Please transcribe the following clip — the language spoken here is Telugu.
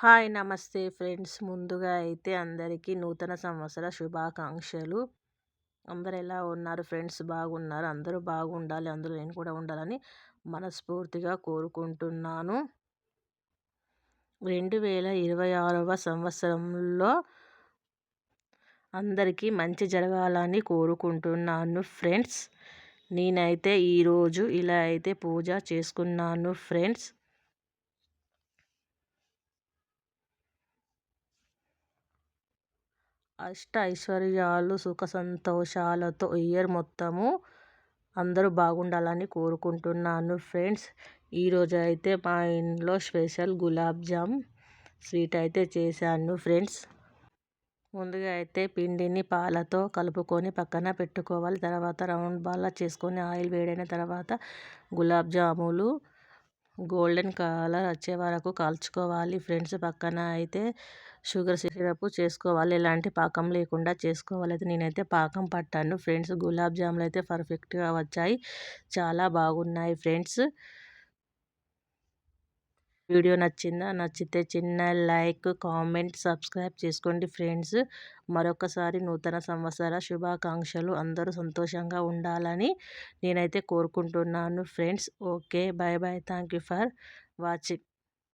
హాయ్ నమస్తే ఫ్రెండ్స్. ముందుగా అయితే అందరికీ నూతన సంవత్సర శుభాకాంక్షలు. అందరూ ఎలా ఉన్నారు ఫ్రెండ్స్? బాగున్నారు. అందరూ బాగుండాలి, అందులో నేను కూడా ఉండాలని మనస్ఫూర్తిగా కోరుకుంటున్నాను. 2026వ సంవత్సరంలో అందరికీ మంచి జరగాలని కోరుకుంటున్నాను ఫ్రెండ్స్. నేనైతే ఈరోజు ఇలా అయితే పూజ చేసుకున్నాను ఫ్రెండ్స్. అష్ట ఐశ్వర్యాలు సుఖ సంతోషాలతో ఇయర్ మొత్తము అందరూ బాగుండాలని కోరుకుంటున్నాను ఫ్రెండ్స్. ఈరోజు అయితే మా ఇంట్లో స్పెషల్ గులాబ్ జామ్ స్వీట్ అయితే చేశాను ఫ్రెండ్స్. ముందుగా అయితే పిండిని పాలతో కలుపుకొని పక్కన పెట్టుకోవాలి. తర్వాత రౌండ్ బాల్లా చేసుకొని ఆయిల్ వేడైన తర్వాత గులాబ్ జాములు గోల్డెన్ కలర్ వచ్చే వరకు కాల్చుకోవాలి ఫ్రెండ్స్. పక్కన అయితే షుగర్ సిరప్ చేసుకోవాలి. ఎలాంటి పాకం లేకుండా చేసుకోవాలి. అయితే నేనైతే పాకం పట్టాను ఫ్రెండ్స్. గులాబ్ జాములు అయితే పర్ఫెక్ట్గా వచ్చాయి, చాలా బాగున్నాయి ఫ్రెండ్స్. వీడియో నచ్చిందా? నచ్చితే చిన్న లైక్, కామెంట్, సబ్స్క్రైబ్ చేసుకోండి ఫ్రెండ్స్. మరొకసారి నూతన సంవత్సర శుభాకాంక్షలు. అందరూ సంతోషంగా ఉండాలని నేనైతే కోరుకుంటున్నాను friends. Okay, bye bye. Thank you for watching.